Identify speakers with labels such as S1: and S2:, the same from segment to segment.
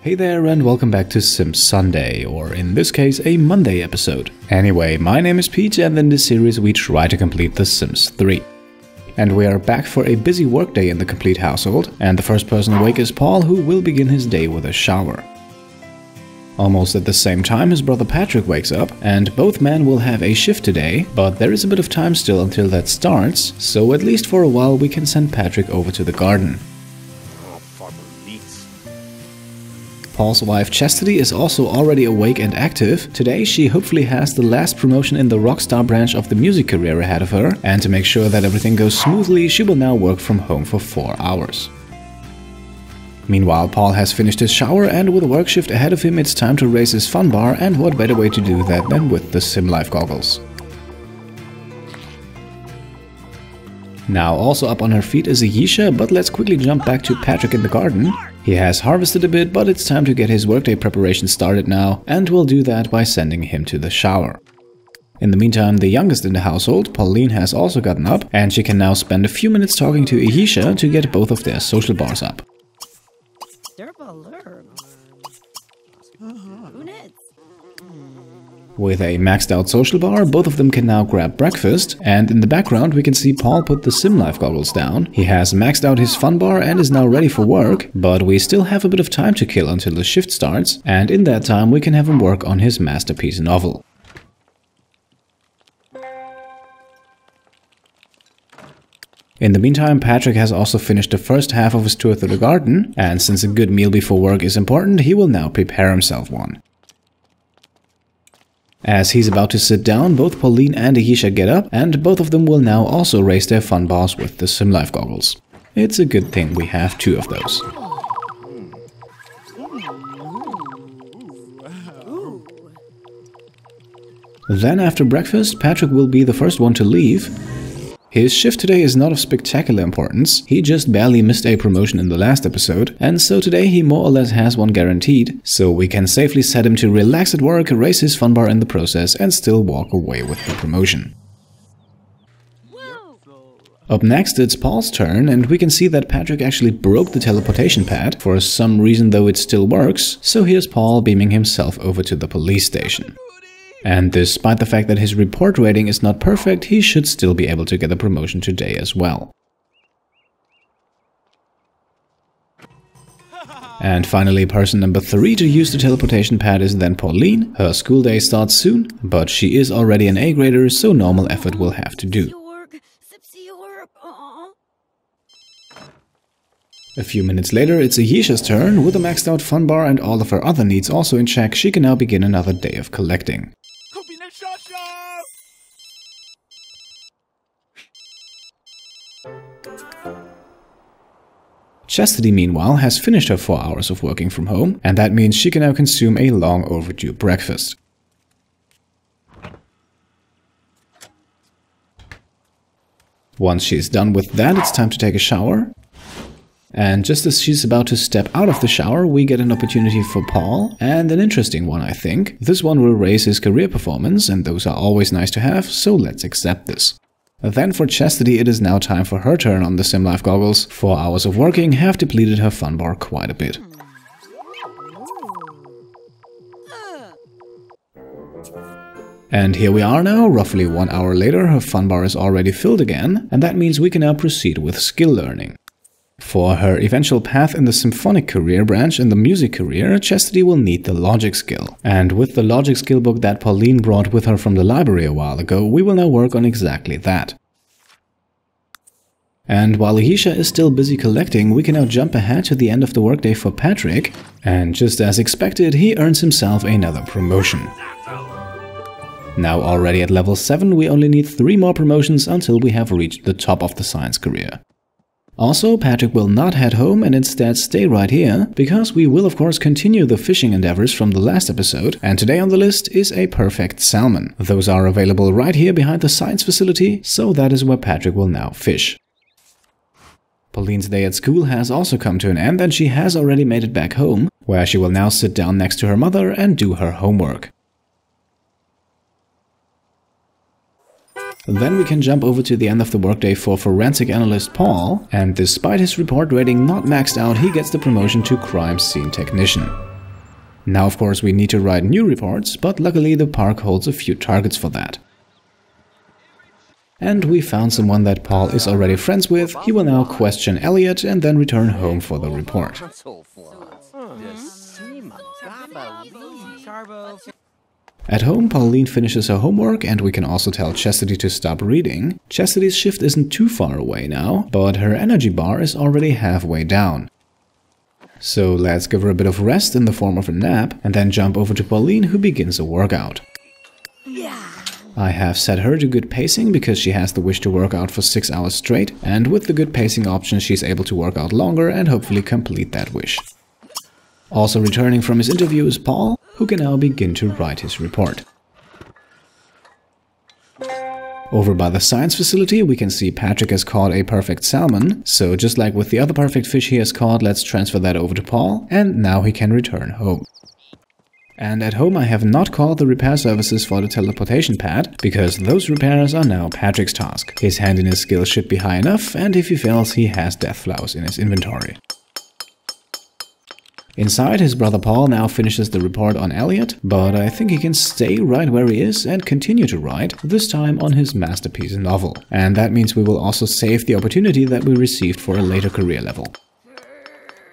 S1: Hey there and welcome back to Sims Sunday, or in this case a Monday episode. Anyway, my name is Pete and in this series we try to complete The Sims 3. And we are back for a busy workday in the complete household, and the first person awake is Paul, who will begin his day with a shower. Almost at the same time his brother Patrick wakes up, and both men will have a shift today, but there is a bit of time still until that starts, so at least for a while we can send Patrick over to the garden. Paul's wife Chastity is also already awake and active. Today she hopefully has the last promotion in the rockstar branch of the music career ahead of her, and to make sure that everything goes smoothly, she will now work from home for 4 hours. Meanwhile, Paul has finished his shower, and with a work shift ahead of him it's time to raise his fun bar, and what better way to do that than with the Sim Life goggles. Now also up on her feet is Ayesha, but let's quickly jump back to Patrick in the garden. He has harvested a bit, but it's time to get his workday preparation started now, and we'll do that by sending him to the shower. In the meantime, the youngest in the household, Pauline, has also gotten up, and she can now spend a few minutes talking to Ayesha to get both of their social bars up. With a maxed out social bar, both of them can now grab breakfast, and in the background we can see Paul put the Sim Life goggles down. He has maxed out his fun bar and is now ready for work, but we still have a bit of time to kill until the shift starts, and in that time we can have him work on his masterpiece novel. In the meantime, Patrick has also finished the first half of his tour through the garden, and since a good meal before work is important, he will now prepare himself one. As he's about to sit down, both Pauline and Ayesha get up, and both of them will now also raise their fun bars with the Sim Life goggles. It's a good thing we have 2 of those. Then after breakfast, Patrick will be the first one to leave. His shift today is not of spectacular importance, he just barely missed a promotion in the last episode, and so today he more or less has one guaranteed, so we can safely set him to relax at work, raise his fun bar in the process, and still walk away with the promotion. Up next it's Paul's turn, and we can see that Patrick actually broke the teleportation pad, for some reason though it still works, so here's Paul beaming himself over to the police station. And despite the fact that his report rating is not perfect, he should still be able to get a promotion today as well. And finally, person number 3 to use the teleportation pad is then Pauline. Her school day starts soon, but she is already an A grader, so normal effort will have to do. A few minutes later, it's Ayesha's turn. With a maxed out fun bar and all of her other needs also in check, she can now begin another day of collecting. Chastity, meanwhile, has finished her 4 hours of working from home, and that means she can now consume a long overdue breakfast. Once she's done with that, it's time to take a shower. And just as she's about to step out of the shower, we get an opportunity for Paul, and an interesting one, I think. This one will raise his career performance, and those are always nice to have, so let's accept this. Then for Chastity, it is now time for her turn on the Sim Life goggles. 4 hours of working have depleted her fun bar quite a bit. And here we are now, roughly 1 hour later, her fun bar is already filled again, and that means we can now proceed with skill learning. For her eventual path in the symphonic career branch and the music career, Chastity will need the logic skill. And with the logic skill book that Pauline brought with her from the library a while ago, we will now work on exactly that. And while Ayesha is still busy collecting, we can now jump ahead to the end of the workday for Patrick, and just as expected, he earns himself another promotion. Now already at level 7, we only need 3 more promotions until we have reached the top of the science career. Also, Patrick will not head home and instead stay right here, because we will of course continue the fishing endeavors from the last episode, and today on the list is a perfect salmon. Those are available right here behind the science facility, so that is where Patrick will now fish. Pauline's day at school has also come to an end, and she has already made it back home, where she will now sit down next to her mother and do her homework. Then we can jump over to the end of the workday for forensic analyst Paul, and despite his report rating not maxed out, he gets the promotion to crime scene technician. Now of course we need to write new reports, but luckily the park holds a few targets for that. And we found someone that Paul is already friends with. He will now question Elliot and then return home for the report. At home, Pauline finishes her homework and we can also tell Chastity to stop reading. Chastity's shift isn't too far away now, but her energy bar is already halfway down. So let's give her a bit of rest in the form of a nap and then jump over to Pauline, who begins a workout. I have set her to good pacing because she has the wish to work out for 6 hours straight, and with the good pacing option she's able to work out longer and hopefully complete that wish. Also returning from his interview is Paul, who can now begin to write his report. Over by the science facility we can see Patrick has caught a perfect salmon, so just like with the other perfect fish he has caught, let's transfer that over to Paul, and now he can return home. And at home I have not called the repair services for the teleportation pad, because those repairs are now Patrick's task. His handiness skill should be high enough, and if he fails he has death flowers in his inventory. Inside, his brother Paul now finishes the report on Elliot, but I think he can stay right where he is and continue to write, this time on his masterpiece novel. And that means we will also save the opportunity that we received for a later career level.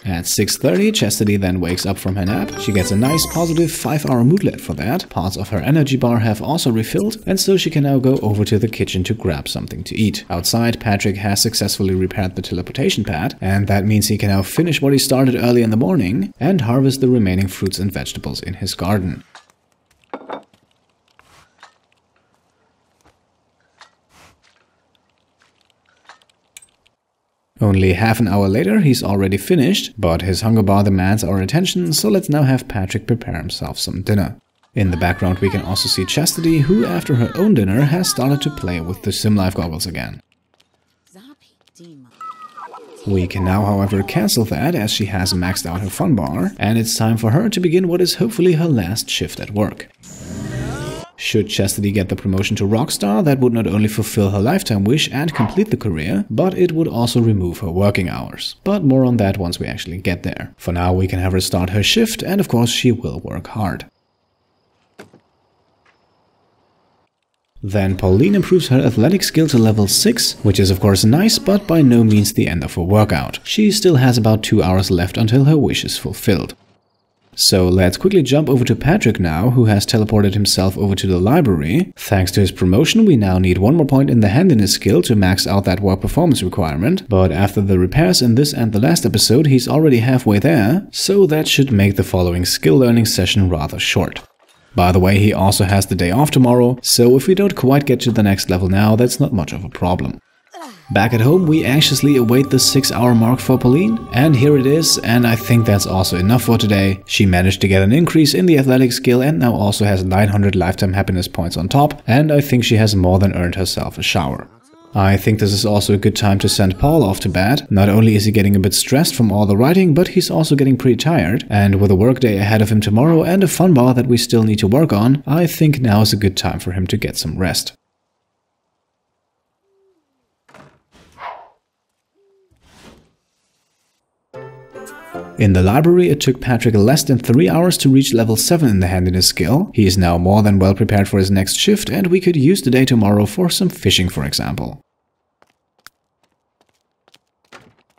S1: At 6:30, Chastity then wakes up from her nap. She gets a nice positive 5-hour moodlet for that. Parts of her energy bar have also refilled, and so she can now go over to the kitchen to grab something to eat. Outside, Patrick has successfully repaired the teleportation pad, and that means he can now finish what he started early in the morning and harvest the remaining fruits and vegetables in his garden. Only half an hour later he's already finished, but his hunger bar demands our attention, so let's now have Patrick prepare himself some dinner. In the background we can also see Chastity, who after her own dinner has started to play with the SimLife goggles again. We can now however cancel that as she has maxed out her fun bar, and it's time for her to begin what is hopefully her last shift at work. Should Chastity get the promotion to Rockstar, that would not only fulfill her lifetime wish and complete the career, but it would also remove her working hours. But more on that once we actually get there. For now we can have her start her shift, and of course she will work hard. Then Pauline improves her athletic skill to level 6, which is of course nice, but by no means the end of her workout. She still has about 2 hours left until her wish is fulfilled. So let's quickly jump over to Patrick now, who has teleported himself over to the library. Thanks to his promotion we now need 1 more point in the handiness skill to max out that work performance requirement, but after the repairs in this and the last episode he's already halfway there, so that should make the following skill learning session rather short. By the way, he also has the day off tomorrow, so if we don't quite get to the next level now, that's not much of a problem. Back at home, we anxiously await the 6-hour mark for Pauline, and here it is, and I think that's also enough for today. She managed to get an increase in the athletic skill and now also has 900 lifetime happiness points on top, and I think she has more than earned herself a shower. I think this is also a good time to send Paul off to bed. Not only is he getting a bit stressed from all the writing, but he's also getting pretty tired, and with a workday ahead of him tomorrow and a fun bar that we still need to work on, I think now is a good time for him to get some rest. In the library, it took Patrick less than 3 hours to reach level 7 in the handiness skill. He is now more than well prepared for his next shift, and we could use the day tomorrow for some fishing, for example.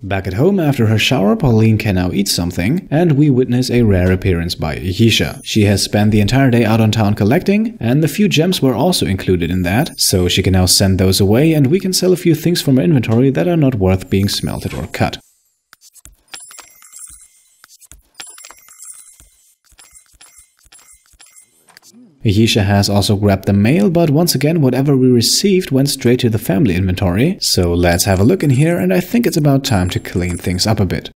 S1: Back at home after her shower, Pauline can now eat something, and we witness a rare appearance by Aisha. She has spent the entire day out on town collecting, and the few gems were also included in that, so she can now send those away and we can sell a few things from her inventory that are not worth being smelted or cut. Aisha has also grabbed the mail, but once again whatever we received went straight to the family inventory. So let's have a look in here, and I think it's about time to clean things up a bit.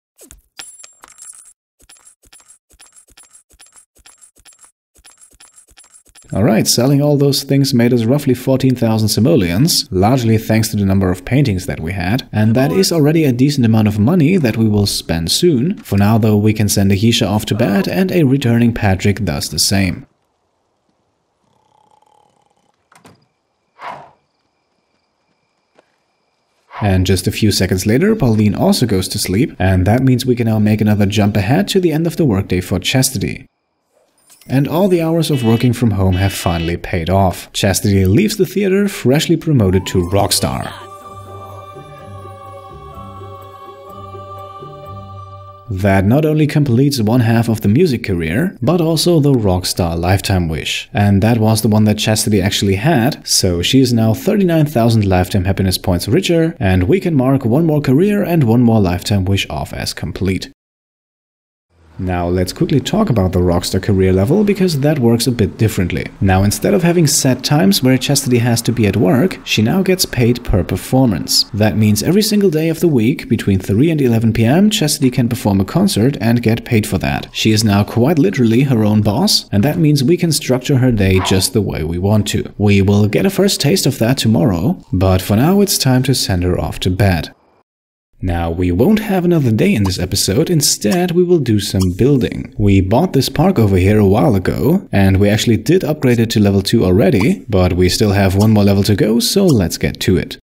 S1: Alright, selling all those things made us roughly 14,000 simoleons, largely thanks to the number of paintings that we had, and that is already a decent amount of money that we will spend soon. For now though, we can send Aisha off to bed, and a returning Patrick does the same. And just a few seconds later, Pauline also goes to sleep, and that means we can now make another jump ahead to the end of the workday for Chastity. and all the hours of working from home have finally paid off. Chastity leaves the theater freshly promoted to rockstar. That not only completes one half of the music career, but also the rockstar lifetime wish. And that was the one that Chastity actually had, so she is now 39,000 lifetime happiness points richer, and we can mark one more career and one more lifetime wish off as complete. Now let's quickly talk about the rockstar career level, because that works a bit differently. Now, instead of having set times where Chastity has to be at work, she now gets paid per performance. That means every single day of the week between 3 and 11 PM, Chastity can perform a concert and get paid for that. She is now quite literally her own boss, and that means we can structure her day just the way we want to. We will get a first taste of that tomorrow, but for now it's time to send her off to bed. Now, we won't have another day in this episode, instead we will do some building. We bought this park over here a while ago, and we actually did upgrade it to level 2 already, but we still have one more level to go, so let's get to it.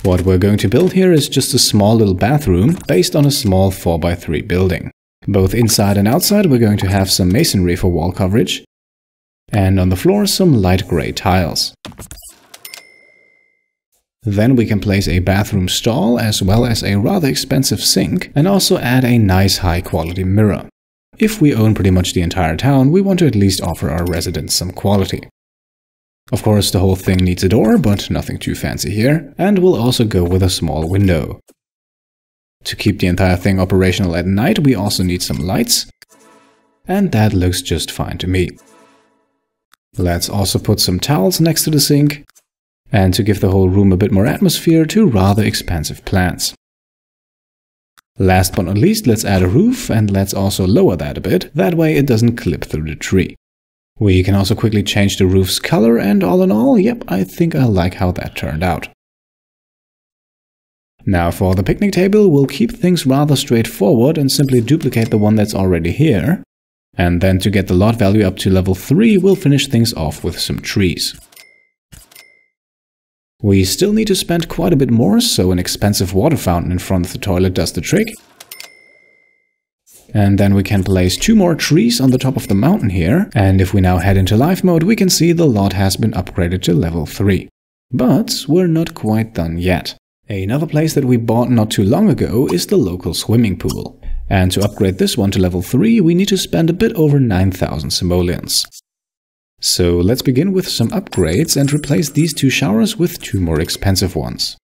S1: What we're going to build here is just a small little bathroom based on a small 4x3 building. Both inside and outside we're going to have some masonry for wall coverage, and on the floor some light grey tiles. Then we can place a bathroom stall as well as a rather expensive sink, and also add a nice high quality mirror. If we own pretty much the entire town, we want to at least offer our residents some quality. Of course, the whole thing needs a door, but nothing too fancy here, and we'll also go with a small window. To keep the entire thing operational at night, we also need some lights, and that looks just fine to me. Let's also put some towels next to the sink, and to give the whole room a bit more atmosphere, two rather expensive plants. Last but not least, let's add a roof, and let's also lower that a bit, that way it doesn't clip through the tree. We can also quickly change the roof's color, and all in all, yep, I think I like how that turned out. Now for the picnic table, we'll keep things rather straightforward and simply duplicate the one that's already here. And then to get the lot value up to level 3, we'll finish things off with some trees. We still need to spend quite a bit more, so an expensive water fountain in front of the toilet does the trick. And then we can place 2 more trees on the top of the mountain here, and if we now head into live mode, we can see the lot has been upgraded to level 3. But we're not quite done yet. Another place that we bought not too long ago is the local swimming pool. And to upgrade this one to level 3, we need to spend a bit over 9,000 simoleons. So let's begin with some upgrades and replace these 2 showers with 2 more expensive ones.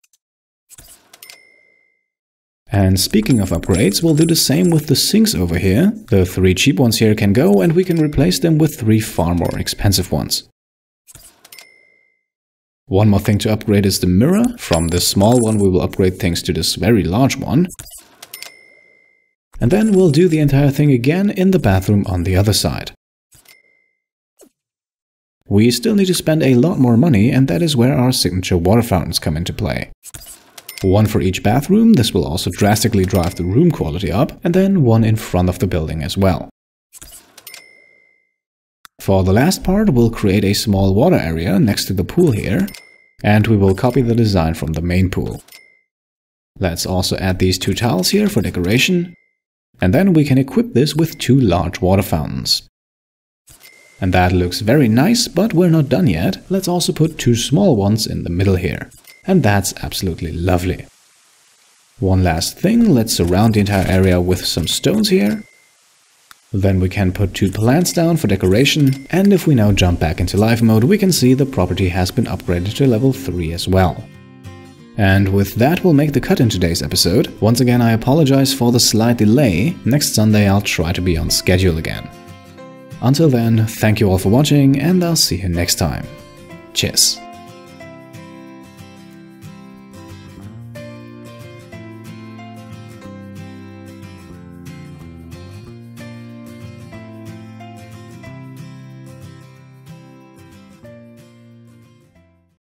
S1: And speaking of upgrades, we'll do the same with the sinks over here. The 3 cheap ones here can go, and we can replace them with 3 far more expensive ones. One more thing to upgrade is the mirror. From this small one we will upgrade things to this very large one. And then we'll do the entire thing again in the bathroom on the other side. We still need to spend a lot more money, and that is where our signature water fountains come into play. One for each bathroom, this will also drastically drive the room quality up, and then one in front of the building as well. For the last part, we'll create a small water area next to the pool here, and we will copy the design from the main pool. Let's also add these 2 tiles here for decoration, and then we can equip this with 2 large water fountains. And that looks very nice, but we're not done yet. Let's also put 2 small ones in the middle here. And that's absolutely lovely. One last thing, let's surround the entire area with some stones here. Then we can put 2 plants down for decoration. And if we now jump back into live mode, we can see the property has been upgraded to level 3 as well. And with that, we'll make the cut in today's episode. Once again, I apologize for the slight delay. Next Sunday, I'll try to be on schedule again. Until then, thank you all for watching, and I'll see you next time. Cheers.